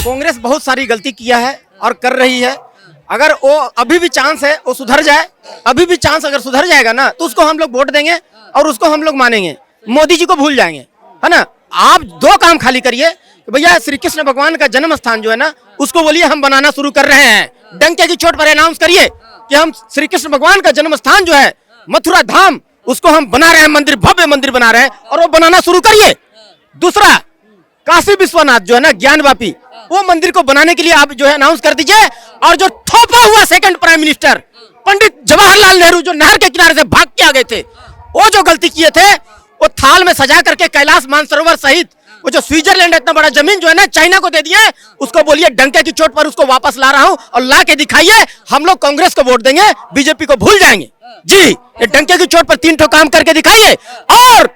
कांग्रेस बहुत सारी गलती किया है और कर रही है। अगर वो अभी भी चांस है वो सुधर जाए, अभी भी चांस अगर सुधर जाएगा ना तो उसको हम लोग वोट देंगे और उसको हम लोग मानेंगे, मोदी जी को भूल जाएंगे, है ना। आप दो काम खाली करिए, भैया श्री कृष्ण भगवान का जन्म स्थान जो है ना उसको बोलिए हम बनाना शुरू कर रहे हैं, डंके की चोट पर अनाउंस करिए कि हम श्री कृष्ण भगवान का जन्म स्थान जो है मथुरा धाम उसको हम बना रहे हैं, मंदिर भव्य मंदिर बना रहे हैं और वो बनाना शुरू करिए। दूसरा, काशी विश्वनाथ जो है ना ज्ञानवापी, वो मंदिर को बनाने के लिए आप जो है अनाउंस कर दीजिए। और जो थोपा हुआ second prime minister Pandit Jawaharlal Nehru जो नहर के किनारे से भाग के आ गए थे, वो जो गलती किए थे वो थाल में सजा करके कैलाश मानसरोवर सहित वो जो स्विट्जरलैंड इतना बड़ा जमीन जो है ना चाइना को दे दिए, उसको बोलिए डंके की चोट पर उसको वापस ला रहा हूं और ला के दिखाइए। हम लोग कांग्रेस को वोट देंगे, बीजेपी को भूल जाएंगे जी। ये डंके की चोट पर 3 ठो काम करके दिखाइए। और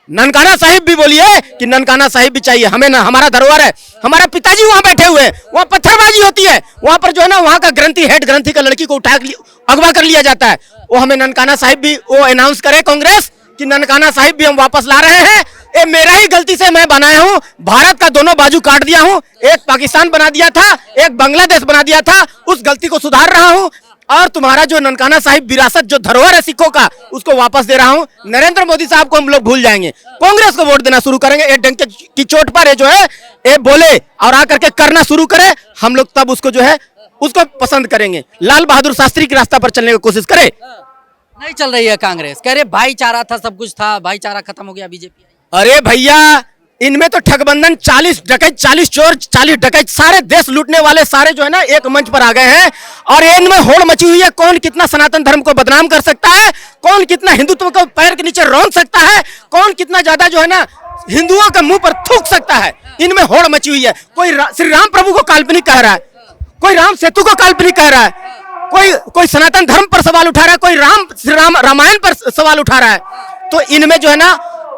ननकाना साहिब भी बोलिए कि ननकाना साहिब भी चाहिए हमें ना, हमारा धरोहर है, हमारा पिताजी वहां बैठे हुए हैं, वहां पत्थरबाजी होती है, वहां पर जो है ना वहां का ग्रंथी हेड ग्रंथी का लड़की को उठा अगवा कर लिया जाता है। वो हमें ननकाना साहिब भी वो अनाउंस करे कांग्रेस कि ननकाना साहिब भी हम वापस ला रहे हैं। ये मेरा ही गलती से मैं बनाया हूं, भारत का दोनों बाजू काट दिया हूं, एक पाकिस्तान बना दिया था, एक बांग्लादेश बना दिया था, उस गलती को सुधार रहा हूं और तुम्हारा जो ननकाना साहिब विरासत जो धरोहर है सिखों का उसको वापस दे रहा हूं। नरेंद्र मोदी साहब को हम लोग भूल जाएंगे, कांग्रेस को वोट देना शुरू करेंगे। ये डंके की चोट पर ये जो है ये बोले और आकर के करना शुरू करे, हम लोग तब उसको जो है उसको पसंद करेंगे। लाल बहादुर शास्त्री के रास्ता पर चलने की कोशिश करे। नहीं चल रही है कांग्रेस, कह रहे भाईचारा था, सब कुछ था, भाईचारा खत्म हो गया, बीजेपी आई। अरे भैया इनमें तो ठगबंधन 40 डकैत 40 चोर 40 डकैत सारे देश लूटने वाले सारे जो है ना एक मंच पर आ गए हैं और इनमें होड़ मची हुई है। कौन कितना सनातन धर्म को बदनाम कर सकता है, कौन कितना हिंदुत्व को पैर के नीचे रौंद सकता है, कौन कितना ज्यादा जो है ना हिंदुओं के मुंह पर थूक सकता है, इनमें होड़ मची हुई है। कोई श्री राम प्रभु को काल्पनिक कह रहा है, कोई राम सेतु को काल्पनिक कह रहा है, कोई सनातन धर्म पर सवाल उठा रहा है, कोई रामायण पर सवाल उठा रहा है। तो इनमें जो है ना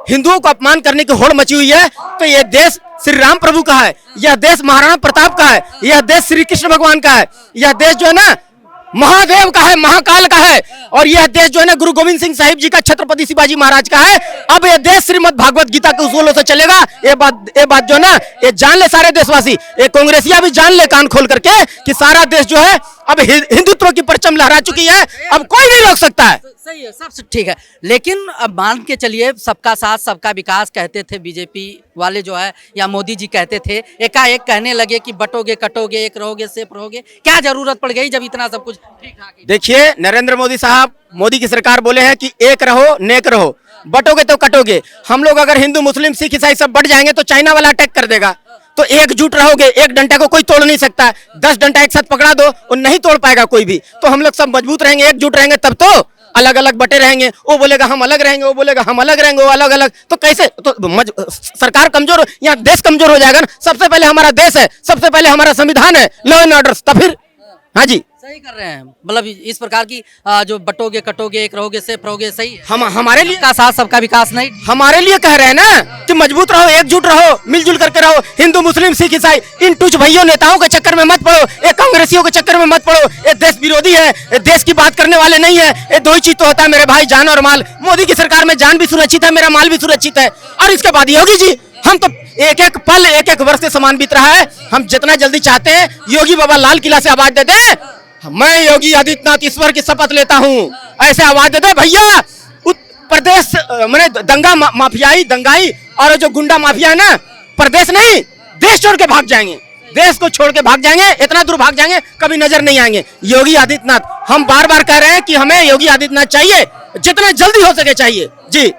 हिंदुओं को अपमान करने की होड़ मची हुई है। तो यह देश श्री राम प्रभु का है, यह देश महाराणा प्रताप का है, यह देश श्री कृष्ण भगवान का है, यह देश जो है ना महादेव का है, महाकाल का है और यह देश जो है ना गुरु गोविंद सिंह साहिब जी का, छत्रपति शिवाजी महाराज का है। अब यह देश श्रीमद् भागवत गीता के उसूलों से चलेगा। ये बात जो है ना ये जान ले सारे देशवासी, ये कांग्रेसिया भी जान ले कान खोल करके कि सारा देश जो है अब हिंदुत्व की परचम लहरा चुकी है, अब कोई नहीं रोक सकता है। सही है, सब ठीक है, लेकिन अब मान के चलिए सबका साथ सबका विकास कहते थे बीजेपी वाले जो है या मोदी जी कहते थे, एकाएक कहने लगे कि बटोगे कटोगे, एक रहोगे सेफ रहोगे। क्या जरूरत पड़ गई जब इतना सब कुछ ठीक ठाक? देखिए नरेंद्र मोदी साहब, मोदी की सरकार बोले हैं कि एक रहो नेक रहो, बटोगे तो कटोगे। हम लोग अगर हिंदू मुस्लिम सिख ईसाई सब बढ़ जाएंगे तो चाइना वाला अटैक कर देगा। तो एकजुट रहोगे, एक डंडा को कोई तोड़ नहीं सकता है, 10 डंडा एक साथ पकड़ा दो और नहीं तोड़ पाएगा कोई भी। तो हम लोग सब मजबूत रहेंगे, एकजुट रहेंगे, तब तो अलग अलग बटे रहेंगे। वो बोलेगा हम अलग रहेंगे, वो बोलेगा हम अलग रहेंगे, वो अलग अलग, तो कैसे? तो सरकार कमजोर, यहाँ देश कमजोर हो जाएगा ना। सबसे पहले हमारा देश है, सबसे पहले हमारा संविधान है, लॉ एंड ऑर्डर, तब फिर। हाँ जी सही कर रहे हैं, मतलब इस प्रकार की जो बटोगे कटोगे एक रहोगे सेफ रहोगे, सही है। हमारे लिए सबका साथ सबका विकास नहीं, हमारे लिए कह रहे हैं ना कि मजबूत रहो, एकजुट रहो, मिलजुल करके रहो। हिंदू मुस्लिम सिख ईसाई इन तुझ भैयों नेताओं के चक्कर में मत पड़ो, ये कांग्रेसियों के चक्कर में मत पड़ो। ये देश विरोधी है, ये देश की बात करने वाले नहीं है। ये दो ही चीज तो होता है मेरे भाई, जान और माल। मोदी की सरकार में जान भी सुरक्षित है, मेरा माल भी सुरक्षित है। और इसके बाद योगी जी, हम तो एक एक पल एक एक वर्ष के समान बीत रहा है। हम जितना जल्दी चाहते हैं योगी बाबा लाल किला से आवाज दे दे, मैं योगी आदित्यनाथ ईश्वर की शपथ लेता हूं, ऐसे आवाज दे दे भैया। प्रदेश मैंने दंगा माफियाई दंगाई और जो गुंडा माफिया है ना, प्रदेश नहीं देश छोड़ के भाग जाएंगे, देश को छोड़ के भाग जाएंगे, इतना दूर भाग जाएंगे कभी नजर नहीं आएंगे। योगी आदित्यनाथ, हम बार बार कह रहे हैं कि हमें योगी आदित्यनाथ चाहिए, जितना जल्दी हो सके चाहिए जी।